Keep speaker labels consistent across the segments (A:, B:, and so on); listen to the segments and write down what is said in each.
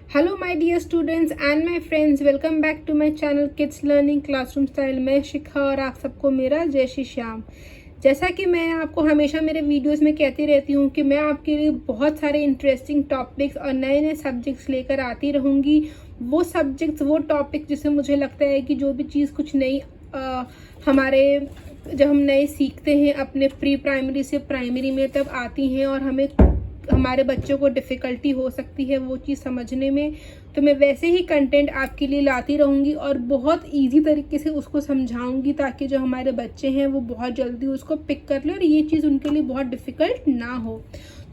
A: Hello my dear students and my friends, welcome back to my channel kids learning classroom style. मैं शिखा और आप सबको मेरा जय श्री श्याम। जैसा कि मैं आपको हमेशा मेरे वीडियोस में कहती रहती हूँ कि मैं आपके लिए बहुत सारे इंटरेस्टिंग टॉपिक्स और नए नए सब्जेक्ट्स लेकर आती रहूँगी। वो सब्जेक्ट्स, वो टॉपिक जिससे मुझे लगता है कि जो भी चीज़ कुछ नई हमारे जब हम नए सीखते हैं अपने प्री प्राइमरी से प्राइमरी में तब आती हैं और हमारे बच्चों को डिफ़िकल्टी हो सकती है वो चीज़ समझने में, तो मैं वैसे ही कंटेंट आपके लिए लाती रहूँगी और बहुत इजी तरीके से उसको समझाऊँगी ताकि जो हमारे बच्चे हैं वो बहुत जल्दी उसको पिक कर लें और ये चीज़ उनके लिए बहुत डिफ़िकल्ट ना हो।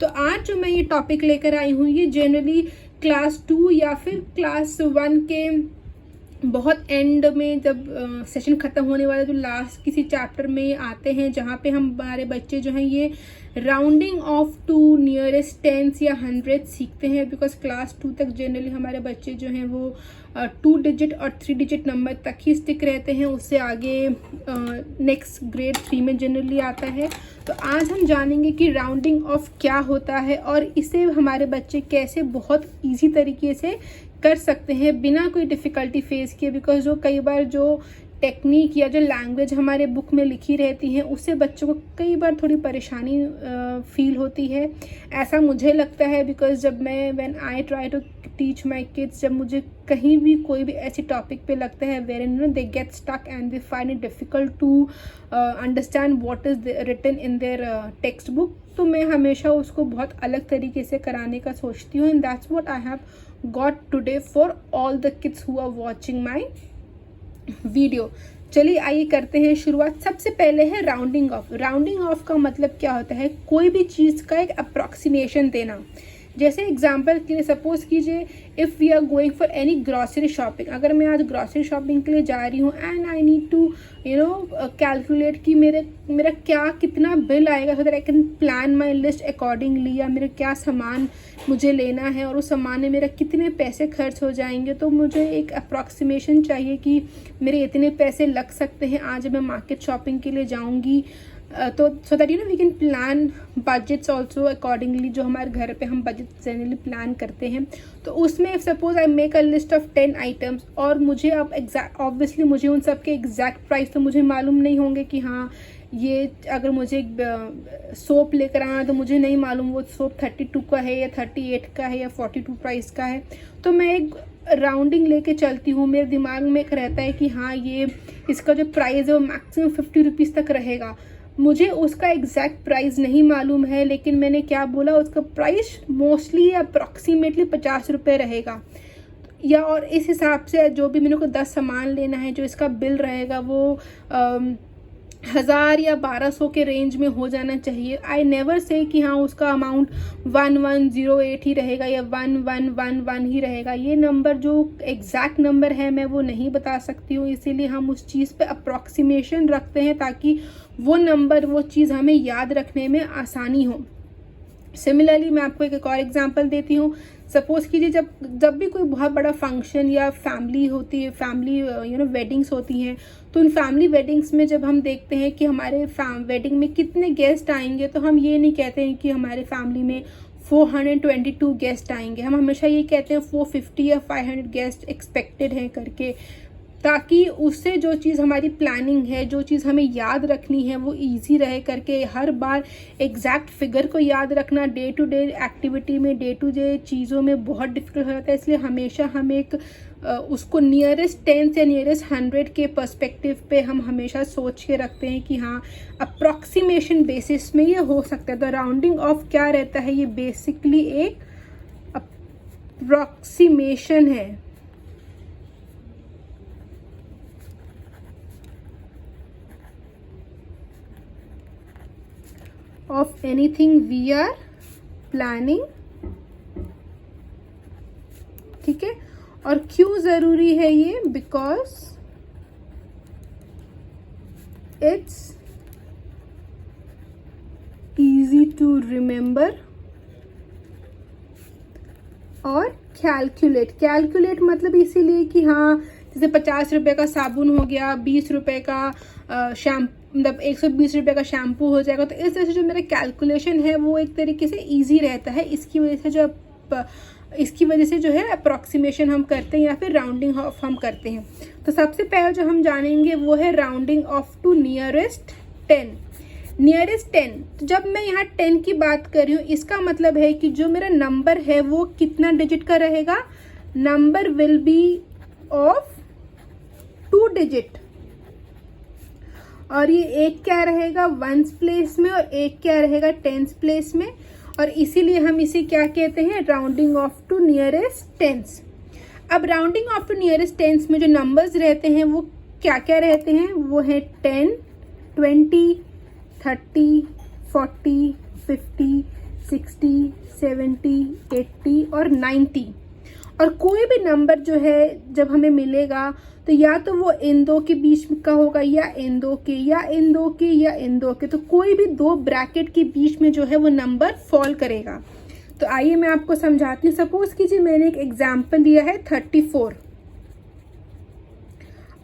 A: तो आज जो मैं ये टॉपिक लेकर आई हूँ ये जनरली क्लास 2 या फिर क्लास 1 के बहुत एंड में जब सेशन ख़त्म होने वाला जो लास्ट किसी चैप्टर में आते हैं जहाँ पे हमारे बच्चे जो हैं ये rounding off to nearest tens या 100 सीखते हैं। बिकॉज क्लास 2 तक जनरली हमारे बच्चे जो हैं वो 2 डिजिट और 3 डिजिट नंबर तक ही स्टिक रहते हैं, उससे आगे नेक्स्ट ग्रेड 3 में जनरली आता है। तो आज हम जानेंगे कि राउंडिंग ऑफ क्या होता है और इसे हमारे बच्चे कैसे बहुत ईजी तरीके से कर सकते हैं बिना कोई डिफ़िकल्टी फेस किए। बिकॉज जो कई बार जो टेक्निक या जो लैंग्वेज हमारे बुक में लिखी रहती है उससे बच्चों को कई बार थोड़ी परेशानी फील होती है, ऐसा मुझे लगता है। बिकॉज जब मैं when I try to teach my kids, जब मुझे कहीं भी कोई भी ऐसी टॉपिक पे लगता है wherein they get stuck and they find it difficult to understand what is written in their textbook, तो मैं हमेशा उसको बहुत अलग तरीके से कराने का सोचती हूँ। And that's what I have got today for all the kids who are watching my video. चलिए आइए करते हैं शुरुआत। सबसे पहले है राउंडिंग ऑफ। राउंडिंग ऑफ का मतलब क्या होता है? कोई भी चीज़ का एक अप्रॉक्सीमेशन देना। जैसे एग्जांपल के लिए सपोज कीजिए if we are going for any grocery shopping, अगर मैं आज ग्रॉसरी शॉपिंग के लिए जा रही हूँ and I need to calculate कि मेरा क्या कितना बिल आएगा, so that I can plan my list accordingly, या मेरा क्या सामान मुझे लेना है और उस सामान में मेरा कितने पैसे खर्च हो जाएंगे। तो मुझे एक अप्रॉक्सीमेशन चाहिए कि मेरे इतने पैसे लग सकते हैं आज मैं मार्केट शॉपिंग के लिए जाऊँगी। तो so that we can plan budgets also accordingly. जो हमारे घर पे हम बजट जनरली प्लान करते हैं, तो उसमें suppose I make a list of 10 items और मुझे अब एग्जैक्ट ऑब्वियसली मुझे उन सब के एग्जैक्ट प्राइस तो मुझे मालूम नहीं होंगे कि हाँ ये अगर मुझे सोप लेकर आना तो मुझे नहीं मालूम वो सोप 32 का है या 38 का है या 42 प्राइस का है। तो मैं एक राउंडिंग लेके चलती हूँ, मेरे दिमाग में एक रहता है कि हाँ ये इसका जो प्राइस है वो मैक्सिमम 50 रुपीज़ तक रहेगा। मुझे उसका एग्जैक्ट प्राइस नहीं मालूम है, लेकिन मैंने क्या बोला उसका प्राइस मोस्टली अप्रॉक्सीमेटली 50 रुपये रहेगा। या और इस हिसाब से जो भी मेरे को 10 सामान लेना है जो इसका बिल रहेगा वो 1000 या 1200 के रेंज में हो जाना चाहिए। आई नेवर से कि हाँ उसका अमाउंट 1108 ही रहेगा या 1111 ही रहेगा। ये नंबर जो एग्जैक्ट नंबर है मैं वो नहीं बता सकती हूँ, इसीलिए हम उस चीज़ पे अप्रॉक्सीमेशन रखते हैं ताकि वो नंबर वो चीज़ हमें याद रखने में आसानी हो। सिमिलरली मैं आपको एक और एग्जांपल देती हूँ। सपोज़ कीजिए जब भी कोई बहुत बड़ा फंक्शन या फैमिली होती है, फैमिली वेडिंग्स होती हैं, तो उन फैमिली वेडिंग्स में जब हम देखते हैं कि हमारे वेडिंग में कितने गेस्ट आएंगे, तो हम ये नहीं कहते हैं कि हमारे फैमिली में 422 गेस्ट आएंगे, हम हमेशा ये कहते हैं 450 या 500 गेस्ट एक्सपेक्टेड हैं करके, ताकि उससे जो चीज़ हमारी प्लानिंग है, जो चीज़ हमें याद रखनी है वो इजी रहे करके। हर बार एग्जैक्ट फिगर को याद रखना डे टू डे एक्टिविटी में, डे टू डे चीज़ों में बहुत डिफिकल्ट हो जाता है। इसलिए हमेशा हम एक उसको नियरेस्ट 10 या नियरेस्ट 100 के पर्सपेक्टिव पे हम हमेशा सोच के रखते हैं कि हाँ अप्रॉक्सीमेशन बेसिस में ये हो सकता है। तो राउंडिंग ऑफ क्या रहता है? ये बेसिकली एक अप्रॉक्सीमेशन है of anything we are planning। ठीक है, और क्यों ज़रूरी है ये? Because it's easy to remember और कैलकुलेट मतलब इसीलिए कि हाँ जैसे 50 रुपये का साबुन हो गया, 20 रुपये का शैम्पू, मतलब 120 रुपये का शैम्पू हो जाएगा। तो इस तरह से जो मेरा कैलकुलेशन है वो एक तरीके से इजी रहता है। इसकी वजह से जो इसकी वजह से जो है अप्रॉक्सीमेशन हम करते हैं या फिर राउंडिंग ऑफ हम करते हैं। तो सबसे पहले जो हम जानेंगे वो है rounding off to nearest 10। Nearest 10, तो जब मैं यहाँ 10 की बात कर रही हूँ इसका मतलब है कि जो मेरा नंबर है वो कितना डिजिट का रहेगा, number will be of 2 digit. और ये एक क्या रहेगा वंस प्लेस में और एक क्या रहेगा टेंस प्लेस में, और इसीलिए हम इसे क्या कहते हैं, rounding off to nearest tens. अब rounding off to nearest tens में जो नंबर्स रहते हैं वो क्या क्या रहते हैं, वो है 10, 20, 30, 40, 50, 60, 70, 80 और 90। और कोई भी नंबर जो है जब हमें मिलेगा तो या तो वो इन दो के बीच का होगा या इन दो के या इन दो के या इन दो के, तो कोई भी 2 ब्रैकेट के बीच में जो है वो नंबर फॉल करेगा। तो आइए मैं आपको समझाती हूँ। सपोज कीजिए मैंने एक एग्जाम्पल दिया है 34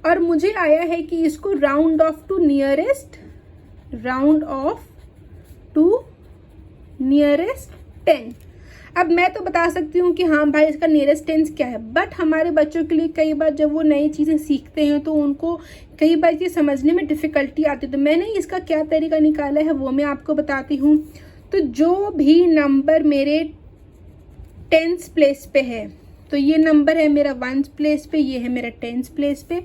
A: और मुझे आया है कि इसको राउंड ऑफ टू नियरेस्ट 10। अब मैं तो बता सकती हूँ कि हाँ भाई इसका नियरेस्ट टेंस क्या है, बट हमारे बच्चों के लिए कई बार जब वो नई चीज़ें सीखते हैं तो उनको कई बार ये समझने में डिफ़िकल्टी आती है। तो मैंने इसका क्या तरीका निकाला है वो मैं आपको बताती हूँ। तो जो भी नंबर मेरे टेंस प्लेस पे है, तो ये नंबर है मेरा वंस प्लेस पे, ये है मेरा टेंस प्लेस पे,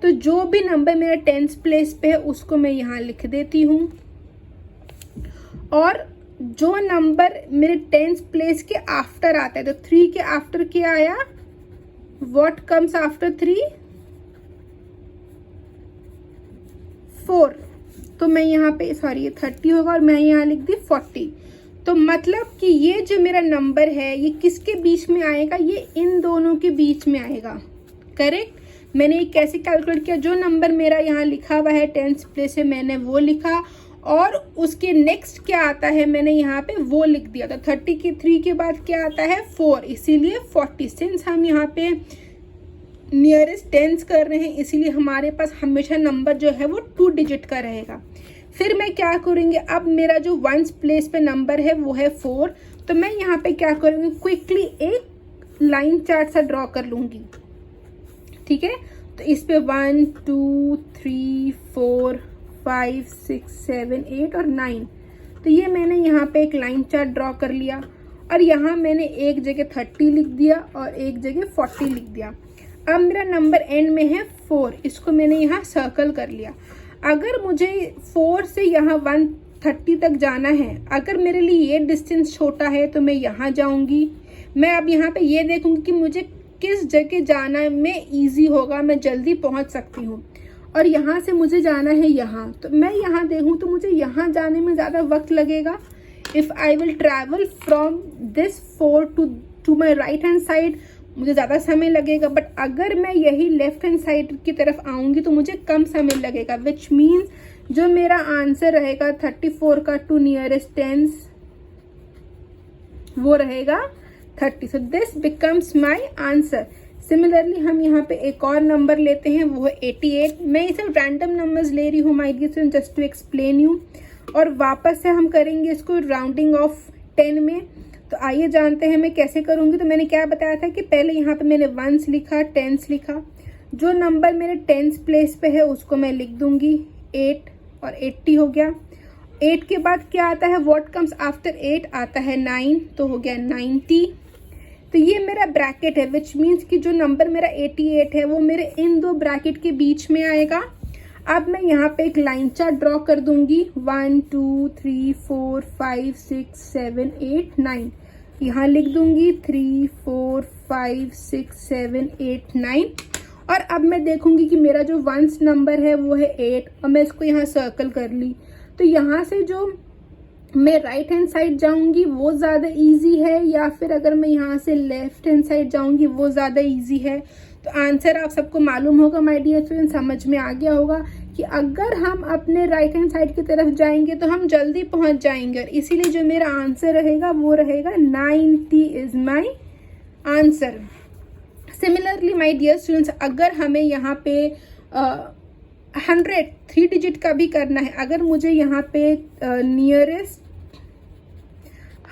A: तो जो भी नंबर मेरा टेंस प्लेस पे है उसको मैं यहाँ लिख देती हूँ। और जो नंबर मेरे टेंस प्लेस के आफ्टर आता है, तो 3 के आफ्टर क्या आया, व्हाट कम्स आफ्टर 3, 4। तो मैं यहाँ पे ये 30 होगा और मैं यहाँ लिख दी 40। तो मतलब कि ये जो मेरा नंबर है ये किसके बीच में आएगा, ये इन दोनों के बीच में आएगा। करेक्ट। मैंने ये कैसे कैलकुलेट किया, जो नंबर मेरा यहाँ लिखा हुआ है टेंस प्लेस से मैंने वो लिखा और उसके नेक्स्ट क्या आता है मैंने यहाँ पे वो लिख दिया। तो 30 के 3 के बाद क्या आता है 4, इसीलिए 40। सिंस हम यहाँ पे नियरेस्ट टेंस कर रहे हैं इसीलिए हमारे पास हमेशा नंबर जो है वो 2 डिजिट का रहेगा। फिर मैं क्या करूँगी, अब मेरा जो वंस प्लेस पे नंबर है वो है 4, तो मैं यहाँ पे क्या करूँगी, क्विकली एक लाइन चार्ट सा ड्रॉ कर लूँगी। ठीक है, तो इस पे 1 2 3 4 5 6 7 8 और 9, तो ये मैंने यहाँ पे एक लाइन चार्ट ड्रॉ कर लिया और यहाँ मैंने एक जगह 30 लिख दिया और एक जगह 40 लिख दिया। अब मेरा नंबर एंड में है 4, इसको मैंने यहाँ सर्कल कर लिया। अगर मुझे 4 से यहाँ 130 तक जाना है, अगर मेरे लिए ये डिस्टेंस छोटा है तो मैं यहाँ जाऊँगी। मैं अब यहाँ पे ये देखूँगी कि मुझे किस जगह जाना में ईजी होगा, मैं जल्दी पहुँच सकती हूँ। और यहाँ से मुझे जाना है यहाँ, तो मैं यहाँ देखूँ तो मुझे यहाँ जाने में ज़्यादा वक्त लगेगा। If I will travel from this 4 to my right hand side, मुझे ज़्यादा समय लगेगा। बट अगर मैं यही लेफ्ट हैंड साइड की तरफ आऊँगी तो मुझे कम समय लगेगा, विच मीन्स जो मेरा आंसर रहेगा 34 का टू नियरेस्ट टेंस वो रहेगा 30। So this becomes my answer. Similarly हम यहाँ पे एक और नंबर लेते हैं, वो है 88। मैं ये सब रैंडम नंबर्स ले रही हूँ my dear student just to explain you. और वापस से हम करेंगे इसको राउंडिंग ऑफ 10 में। तो आइए जानते हैं मैं कैसे करूँगी। तो मैंने क्या बताया था कि पहले यहाँ पे मैंने वंस लिखा, टेंस लिखा, जो नंबर मेरे टेंस प्लेस पे है उसको मैं लिख दूँगी 8 और 80 हो गया। 8 के बाद क्या आता है, व्हाट कम्स आफ्टर 8 आता है 9, तो हो गया 90। तो ये मेरा ब्रैकेट है, विच मीन्स कि जो नंबर मेरा 88 है वो मेरे इन 2 ब्रैकेट के बीच में आएगा। अब मैं यहाँ पे एक लाइन चार्ट ड्रॉ कर दूंगी, 1 2 3 4 5 6 7 8 9, यहाँ लिख दूंगी 3 4 5 6 7 8 9। और अब मैं देखूंगी कि मेरा जो वंस नंबर है वो है 8 और मैं इसको यहाँ सर्कल कर ली। तो यहाँ से जो मैं राइट हैंड साइड जाऊंगी वो ज़्यादा इजी है या फिर अगर मैं यहाँ से लेफ्ट हैंड साइड जाऊंगी वो ज़्यादा इजी है। तो आंसर आप सबको मालूम होगा माय डियर स्टूडेंट, समझ में आ गया होगा कि अगर हम अपने राइट हैंड साइड की तरफ जाएंगे तो हम जल्दी पहुँच जाएंगे और इसीलिए जो मेरा आंसर रहेगा वो रहेगा 90 is my answer. Similarly my dear students, अगर हमें यहाँ पे 100 3 डिजिट का भी करना है, अगर मुझे यहाँ पे नियरेस्ट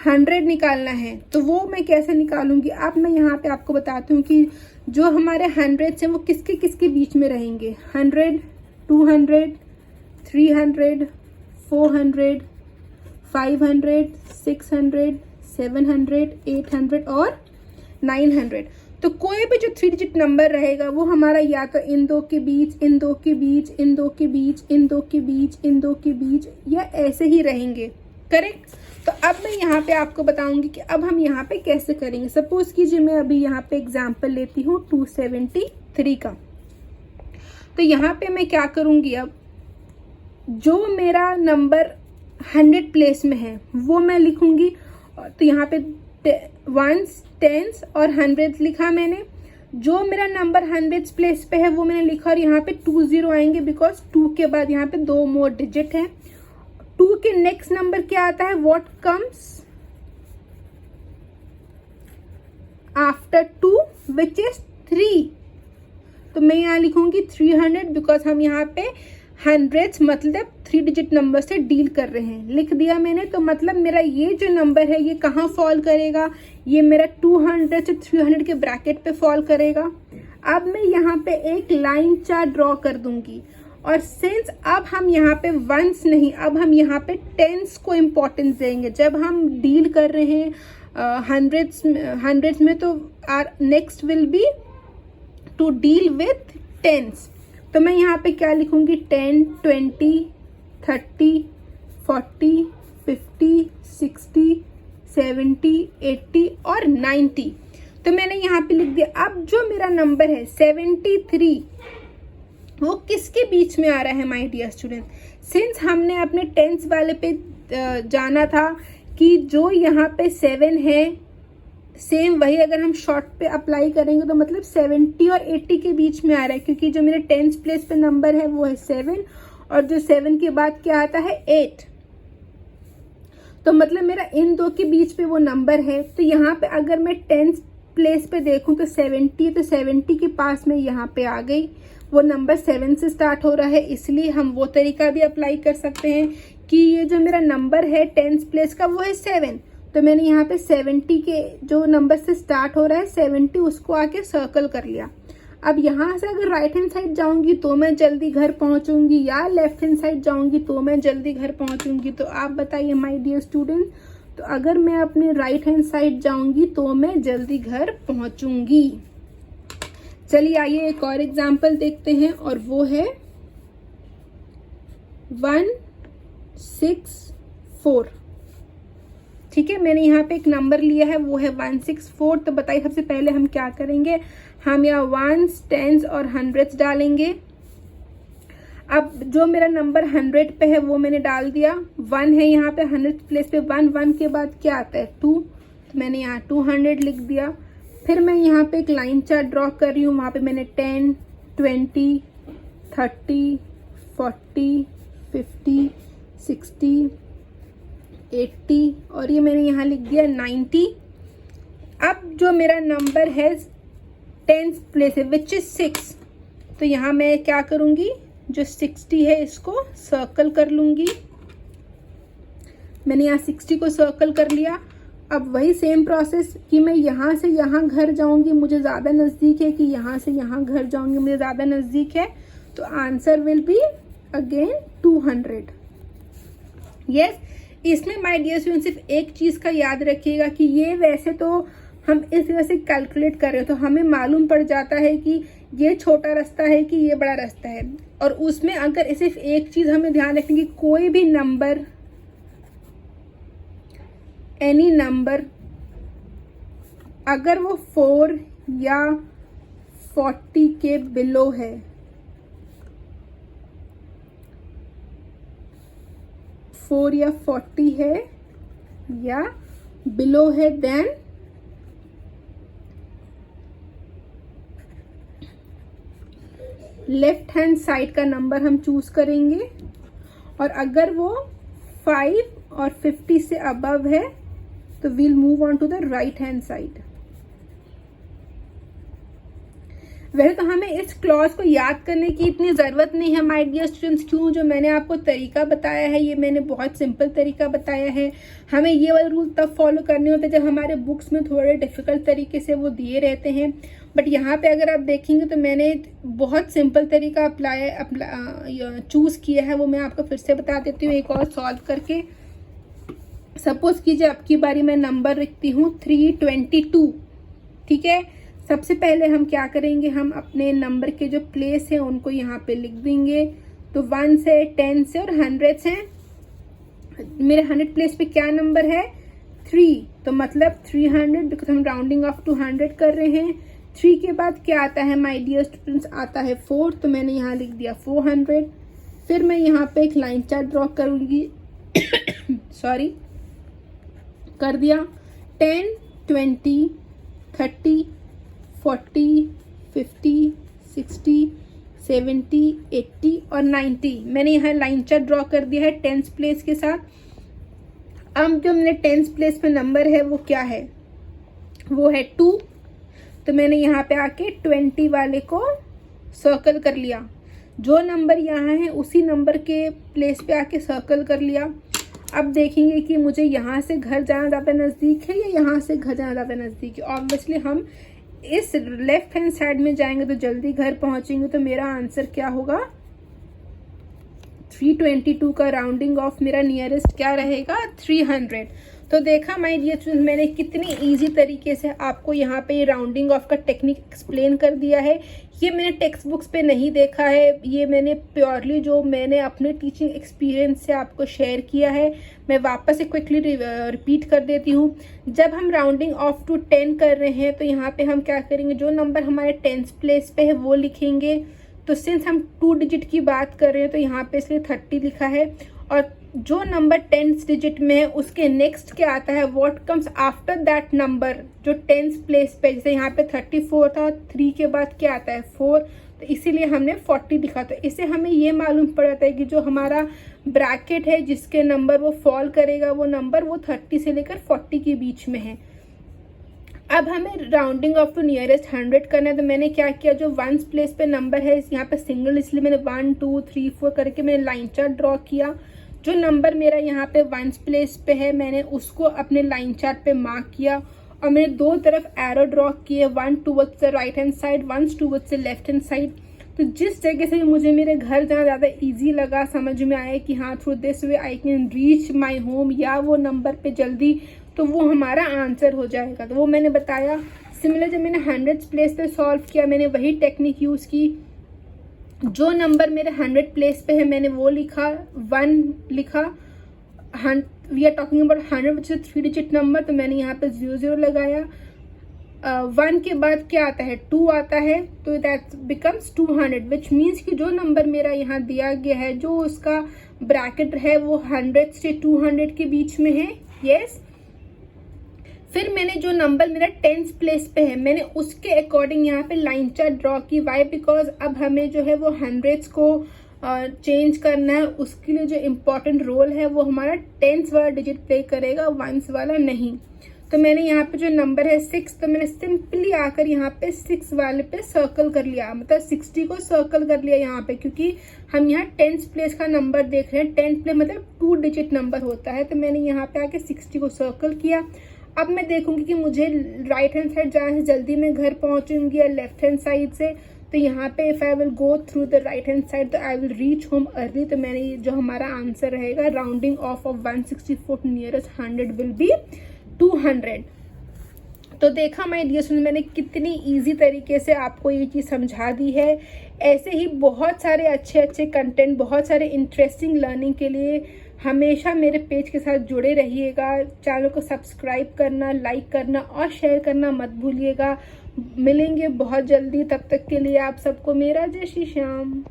A: 100 निकालना है तो वो मैं कैसे निकालूंगी। अब मैं यहाँ पे आपको बताती हूँ कि जो हमारे 100 हैं वो किसके किसके बीच में रहेंगे। 100, 200, 300, 400, 500, 600, 700, 800 और 900। तो कोई भी जो 3 डिजिट नंबर रहेगा वो हमारा या तो इन दो के बीच, इन दो के बीच, इन दो के बीच, इन दो के बीच, इन दो के बीच, या ऐसे ही रहेंगे। करेक्ट। तो अब मैं यहाँ पे आपको बताऊंगी कि अब हम यहाँ पे कैसे करेंगे। सपोज कीजिए मैं अभी यहाँ पे एग्जांपल लेती हूँ 273 का। तो यहाँ पे मैं क्या करूँगी, अब जो मेरा नंबर 100 प्लेस में है वो मैं लिखूँगी। तो यहाँ पे 1s, 10s और 100 लिखा मैंने। जो मेरा नंबर 100 प्लेस पे है वो मैंने लिखा, और यहाँ पे 20 आएंगे बिकॉज 2 के बाद यहाँ पे 2 मोर डिजिट है। 2 के नेक्स्ट नंबर क्या आता है, what comes after 2 which is 3। तो मैं यहाँ लिखूंगी 300 बिकॉज हम यहाँ पे 100 मतलब 3 डिजिट नंबर से डील कर रहे हैं। लिख दिया मैंने। तो मतलब मेरा ये जो नंबर है ये कहाँ फॉल करेगा, ये मेरा 200 से 300 के ब्रैकेट पे फॉल करेगा। अब मैं यहाँ पे एक लाइन चार्ट ड्रॉ कर दूंगी, और सिंस अब हम यहाँ पे वंस नहीं, अब हम यहाँ पे टेंस को इम्पोर्टेंस देंगे। जब हम डील कर रहे हैं हंड्रेड्स में, तो our next will be to deal with tens. तो मैं यहाँ पे क्या लिखूंगी, 10, 20, 30, 40, 50, 60, 70, 80 और 90। तो मैंने यहाँ पे लिख दिया। अब जो मेरा नंबर है 73 वो किसके बीच में आ रहा है माय डियर स्टूडेंट। सिंस हमने अपने टेंस वाले पे जाना था कि जो यहाँ पे 7 है, सेम वही अगर हम शॉर्ट पे अप्लाई करेंगे तो मतलब 70 और 80 के बीच में आ रहा है, क्योंकि जो मेरे टेंस प्लेस पे नंबर है वो है 7, और जो 7 के बाद क्या आता है 8। तो मतलब मेरा इन दो के बीच पे वो नंबर है। तो यहाँ पे अगर मैं टेंस प्लेस पे देखूं तो 70, तो 70 के पास में यहाँ पे आ गई। वो नंबर 7 से स्टार्ट हो रहा है, इसलिए हम वो तरीका भी अप्लाई कर सकते हैं कि ये जो मेरा नंबर है टेंस प्लेस का वो है 7। तो मैंने यहाँ पे 70 के जो नंबर से स्टार्ट हो रहा है 70, उसको आके सर्कल कर लिया। अब यहाँ से अगर राइट हैंड साइड जाऊंगी तो मैं जल्दी घर पहुंचूंगी, या लेफ्ट हैंड साइड जाऊंगी तो मैं जल्दी घर पहुंचूंगी। तो आप बताइए माय डियर स्टूडेंट। तो अगर मैं अपने राइट हैंड साइड जाऊंगी तो मैं जल्दी घर पहुंचूंगी। चलिए आइए एक और एग्जाम्पल देखते हैं, और वो है 164। ठीक है, मैंने यहाँ पे एक नंबर लिया है वो है 164। तो बताइए सबसे पहले हम क्या करेंगे, हम यहाँ 1s, 10s और 100s डालेंगे। अब जो मेरा नंबर 100 पे है वो मैंने डाल दिया। 1 है यहाँ पे 100 प्लेस पे 1 के बाद क्या आता है 2। तो मैंने यहाँ 200 लिख दिया। फिर मैं यहाँ पे एक लाइन चार्ट ड्रॉ कर रही हूँ। वहाँ पे मैंने 10, 20, 30, 40, 50, 60, 80 और ये मैंने यहाँ लिख दिया 90। अब जो मेरा नंबर है 10th प्लेस है विच इज 6। तो यहाँ मैं क्या करूँगी, जो 60 है इसको सर्कल कर लूँगी। मैंने यहाँ 60 को सर्कल कर लिया। अब वही सेम प्रोसेस कि मैं यहाँ से यहाँ घर जाऊँगी, मुझे ज़्यादा नज़दीक है कि यहाँ से यहाँ घर जाऊँगी मुझे ज़्यादा नज़दीक है। तो answer will be again 200। Yes, इसमें माय डियर स्टूडेंट सिर्फ एक चीज़ का याद रखिएगा कि ये वैसे तो हम इस तरह से कैलकुलेट कर रहे हो तो हमें मालूम पड़ जाता है कि ये छोटा रास्ता है कि ये बड़ा रास्ता है। और उसमें अगर सिर्फ एक चीज़ हमें ध्यान रखनी कि कोई भी नंबर, एनी नंबर, अगर वो 4 या 40 के बिलो है, फोर या 40 है या बिलो है, देन लेफ्ट हैंड साइड का नंबर हम चूज करेंगे। और अगर वो 5 और 50 से अबव है तो we'll move on to the right hand side. वैसे तो हमें इस क्लॉज को याद करने की इतनी ज़रूरत नहीं है माय डियर स्टूडेंट्स। क्यों? जो मैंने आपको तरीका बताया है ये मैंने बहुत सिंपल तरीका बताया है। हमें ये वाले रूल तब फॉलो करने होते हैं जब हमारे बुक्स में थोड़े डिफ़िकल्ट तरीके से वो दिए रहते हैं। बट यहाँ पे अगर आप देखेंगे तो मैंने बहुत सिंपल तरीका चूज़ किया है, वो मैं आपको फिर से बता देती हूँ एक और सॉल्व करके। सपोज कीजिए आपकी बारी, मैं नंबर लिखती हूँ 322, ठीक है। सबसे पहले हम क्या करेंगे, हम अपने नंबर के जो प्लेस हैं उनको यहाँ पे लिख देंगे। तो 1 से 10 से और 100 से, मेरे 100 प्लेस पे क्या नंबर है 3, तो मतलब 300, बिकॉज हम राउंडिंग ऑफ टू 100 कर रहे हैं। 3 के बाद क्या आता है माय डियर स्टूडेंट्स, आता है 4, तो मैंने यहाँ लिख दिया 400। फिर मैं यहाँ पे एक लाइन चार्ट ड्रॉ करूँगी सॉरी, कर दिया 10, 20, 30, 40, 50, 60, 70, 80 और 90। मैंने यहाँ लाइन चार्ट ड्रॉ कर दिया है 10th प्लेस के साथ। अब जो मैंने 10th प्लेस पे नंबर है वो क्या है, वो है 2। तो मैंने यहाँ पे आके 20 वाले को सर्कल कर लिया। जो नंबर यहाँ है उसी नंबर के प्लेस पे आके सर्कल कर लिया। अब देखेंगे कि मुझे यहाँ से घर जाना ज़्यादा नज़दीक है या यहाँ से घर जाना ज़्यादा नज़दीक है। ऑब्वियसली हम इस लेफ्ट हैंड साइड में जाएंगे तो जल्दी घर पहुँचेंगे। तो मेरा आंसर क्या होगा, 322 का राउंडिंग ऑफ मेरा नियरेस्ट क्या रहेगा 300। तो देखा माय डियर स्टूडेंट्स, मैंने कितनी इजी तरीके से आपको यहाँ पे राउंडिंग ऑफ का टेक्निक एक्सप्लेन कर दिया है। ये मैंने टेक्स्ट बुक्स पे नहीं देखा है, ये मैंने प्योरली जो मैंने अपने टीचिंग एक्सपीरियंस से आपको शेयर किया है। मैं वापस से क्विकली रिपीट कर देती हूँ। जब हम राउंडिंग ऑफ टू 10 कर रहे हैं तो यहाँ पे हम क्या करेंगे, जो नंबर हमारे 10th प्लेस पे है वो लिखेंगे। तो सिंस हम 2 डिजिट की बात कर रहे हैं तो यहाँ पे इसलिए 30 लिखा है। और जो नंबर 10th डिजिट में है उसके नेक्स्ट क्या आता है, what comes after that number, जो 10th प्लेस पे, जैसे यहाँ पे 34 था, 3 के बाद क्या आता है 4, तो इसीलिए हमने 40 लिखा। तो इससे हमें ये मालूम पड़ जाता है कि जो हमारा ब्रैकेट है जिसके नंबर वो फॉल करेगा वो नंबर वो 30 से लेकर 40 के बीच में है। अब हमें राउंडिंग ऑफ टू नियरेस्ट 100 करना है। तो मैंने क्या किया, जो 1 प्लेस पे नंबर है यहाँ पे सिंगल, इसलिए मैंने 1 2 3 4 करके मैंने लाइन चार्ट ड्रॉ किया। जो नंबर मेरा यहाँ पे 1 प्लेस पे है मैंने उसको अपने लाइन चार्ट पे मार्क किया और मैंने दो तरफ एरो ड्रॉ किए, 1 towards the right hand side, 1 towards the left hand side. तो जिस जगह से मुझे मेरे घर जाना ज़्यादा इजी लगा, समझ में आया कि हाँ through this way I can reach my home या वो नंबर पे जल्दी, तो वो हमारा आंसर हो जाएगा। तो वो मैंने बताया। सिमिलर जब मैंने 100 प्लेस पे सॉल्व किया मैंने वही टेक्निक यूज़ की। जो नंबर मेरे 100 प्लेस पे है मैंने वो लिखा, 1 लिखा। We are talking about 100 which is 3 digit number, तो मैंने यहाँ पे 00 लगाया। 1 के बाद क्या आता है 2 आता है, तो दैट बिकम्स 200 विच मीन्स कि जो नंबर मेरा यहाँ दिया गया है जो उसका ब्रैकेट है वो 100 से 200 के बीच में है। यस। फिर मैंने जो नंबर मेरा 10th प्लेस पे है मैंने उसके अकॉर्डिंग यहाँ पे लाइन चार्ट ड्रॉ की। वाई? बिकॉज अब हमें जो है वो 100s को चेंज करना है। उसके लिए जो इम्पोर्टेंट रोल है वो हमारा 10th वाला डिजिट प्ले करेगा, 1s वाला नहीं। तो मैंने यहाँ पे जो नंबर है 6, तो मैंने सिंपली आकर यहाँ पे 6 वाले पे सर्कल कर लिया, मतलब 60 को सर्कल कर लिया यहाँ पे, क्योंकि हम यहाँ 10th प्लेस का नंबर देख रहे हैं। 10th प्लेस मतलब 2 डिजिट नंबर होता है। तो मैंने यहाँ पे आके 60 को सर्कल किया। अब मैं देखूंगी कि मुझे राइट हैंड साइड जाने से जल्दी मैं घर पहुंचूंगी या लेफ्ट हैंड साइड से। तो यहाँ पे if I will go through the right hand side तो I will reach home early. तो मैंने जो हमारा आंसर रहेगा rounding off 164 nearest 100 will be 200। तो देखा माय डियर स्टूडेंट, मैंने कितनी इजी तरीके से आपको ये चीज़ समझा दी है। ऐसे ही बहुत सारे अच्छे अच्छे कंटेंट, बहुत सारे इंटरेस्टिंग लर्निंग के लिए हमेशा मेरे पेज के साथ जुड़े रहिएगा। चैनल को सब्सक्राइब करना, लाइक करना और शेयर करना मत भूलिएगा। मिलेंगे बहुत जल्दी, तब तक के लिए आप सबको मेरा जय श्री श्याम।